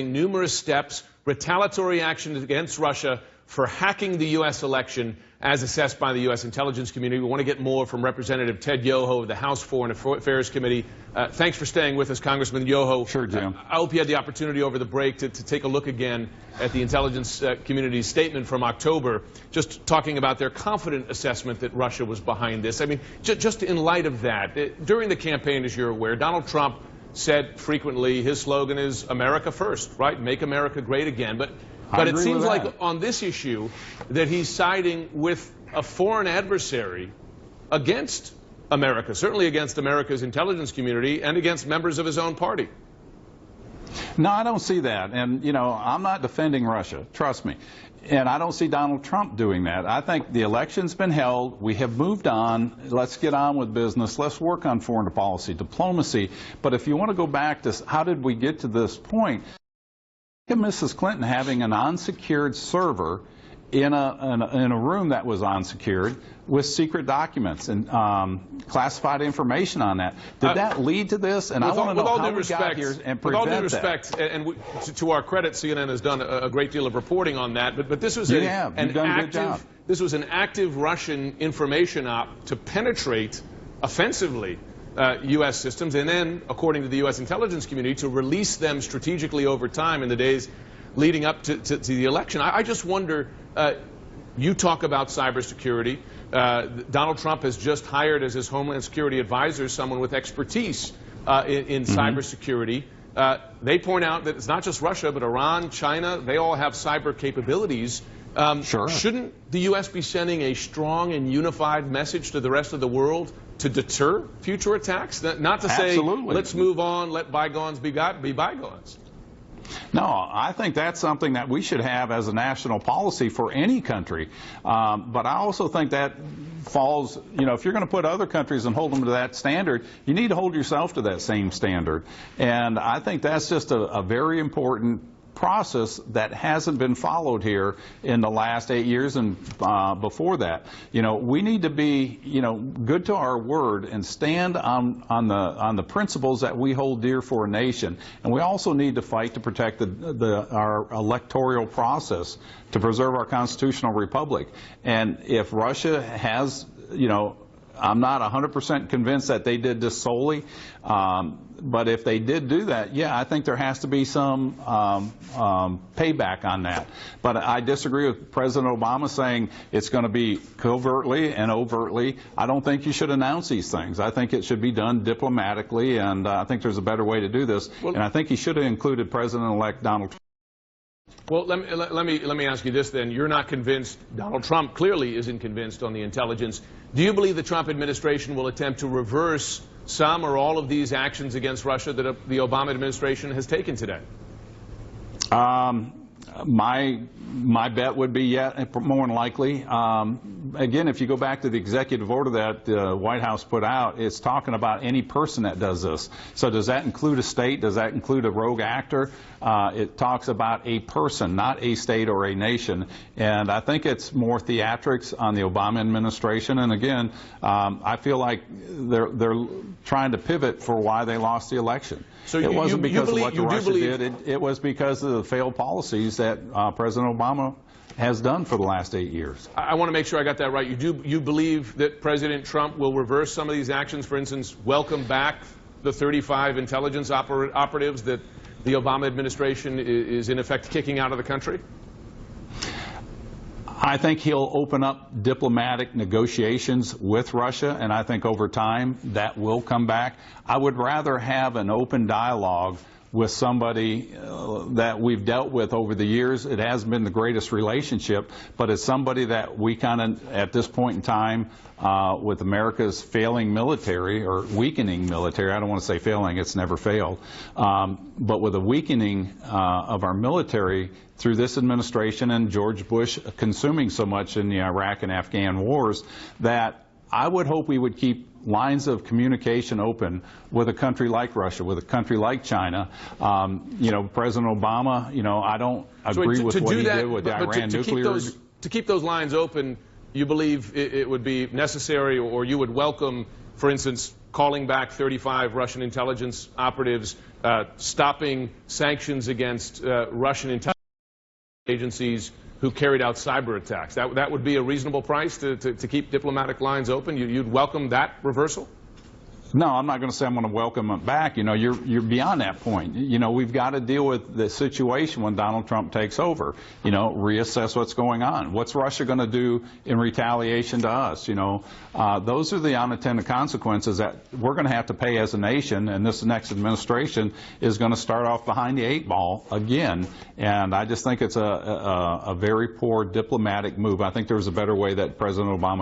numerous steps, retaliatory action against Russia for hacking the U.S. election as assessed by the U.S. intelligence community. We want to get more from Representative Ted Yoho of the House Foreign Affairs Committee. Thanks for staying with us, Congressman Yoho. Sure, Jim. I hope you had the opportunity over the break to take a look again at the intelligence community's statement from October, just talking about their confident assessment that Russia was behind this. I mean, just in light of that, during the campaign, as you're aware, Donald Trump said frequently his slogan is America first, right? Make America great again. But it seems like on this issue that he's siding with a foreign adversary against America, certainly against America's intelligence community and against members of his own party. No, I don't see that. And, you know, I'm not defending Russia, trust me. And I don't see Donald Trump doing that. I think the election's been held. We have moved on. Let's get on with business. Let's work on foreign policy, diplomacy. But if you want to go back to how did we get to this point, Mrs. Clinton having an unsecured server in a room that was unsecured with secret documents and classified information on that. Did that lead to this? And I want to know how we got here and prevent that. With all due respect, and to our credit, CNN has done a great deal of reporting on that, but this was an active Russian information op to penetrate offensively U.S. systems, and then, according to the U.S. intelligence community, to release them strategically over time in the days leading up to the election. I just wonder, you talk about cybersecurity. Donald Trump has just hired as his Homeland Security advisor someone with expertise in cybersecurity. They point out that it's not just Russia, but Iran, China, they all have cyber capabilities. Sure. Shouldn't the U.S. be sending a strong and unified message to the rest of the world to deter future attacks? Not to say, let's move on, let bygones be bygones. No, I think that's something that we should have as a national policy for any country. But I also think that falls, you know, if you're going to put other countries and hold them to that standard, you need to hold yourself to that same standard. And I think that's just a very important process that hasn't been followed here in the last 8 years and before that. You know, we need to be, you know, good to our word and stand on the principles that we hold dear for a nation. And we also need to fight to protect our electoral process, to preserve our constitutional republic. And if Russia has, you know, I'm not 100% convinced that they did this solely, but if they did do that, yeah, I think there has to be some payback on that. But I disagree with President Obama saying it's going to be covertly and overtly. I don't think you should announce these things. I think it should be done diplomatically, and I think there's a better way to do this. And I think he should have included President-elect Donald Trump. Well, let me ask you this then. You're not convinced. Donald Trump clearly isn't convinced on the intelligence. Do you believe the Trump administration will attempt to reverse some or all of these actions against Russia that the Obama administration has taken today? My bet would be more than likely. Again, if you go back to the executive order that the White House put out, it's talking about any person that does this. So does that include a state? Does that include a rogue actor? It talks about a person, not a state or a nation. And I think it's more theatrics on the Obama administration. And again, I feel like they're trying to pivot for why they lost the election. So it wasn't because of what Russia did. It was because of the failed policies that President Obama has done for the last 8 years. I want to make sure I got that right. You believe that President Trump will reverse some of these actions? For instance, welcome back the 35 intelligence operatives that the Obama administration is in effect kicking out of the country? I think he'll open up diplomatic negotiations with Russia, and I think over time that will come back. I would rather have an open dialogue with somebody that we've dealt with over the years. It hasn't been the greatest relationship, but it's somebody that we kind of, at this point in time, with America's failing military, or weakening military, I don't want to say failing, it's never failed, but with a weakening of our military through this administration and George Bush consuming so much in the Iraq and Afghan wars, that I would hope we would keep lines of communication open with a country like Russia, with a country like China. You know, President Obama, you know, I don't agree with what he did with the Iran nuclear. To keep those lines open, you believe it would be necessary, or you would welcome, for instance, calling back 35 Russian intelligence operatives, stopping sanctions against Russian intelligence agencies who carried out cyber attacks. That would be a reasonable price to keep diplomatic lines open? You'd welcome that reversal? No, I'm not going to say I'm going to welcome it back. You know, you're beyond that point. You know, we've got to deal with the situation when Donald Trump takes over. You know, reassess what's going on. What's Russia going to do in retaliation to us? You know, those are the unintended consequences that we're going to have to pay as a nation, and this next administration is going to start off behind the 8 ball again. And I just think it's a very poor diplomatic move. I think there was a better way that President Obama could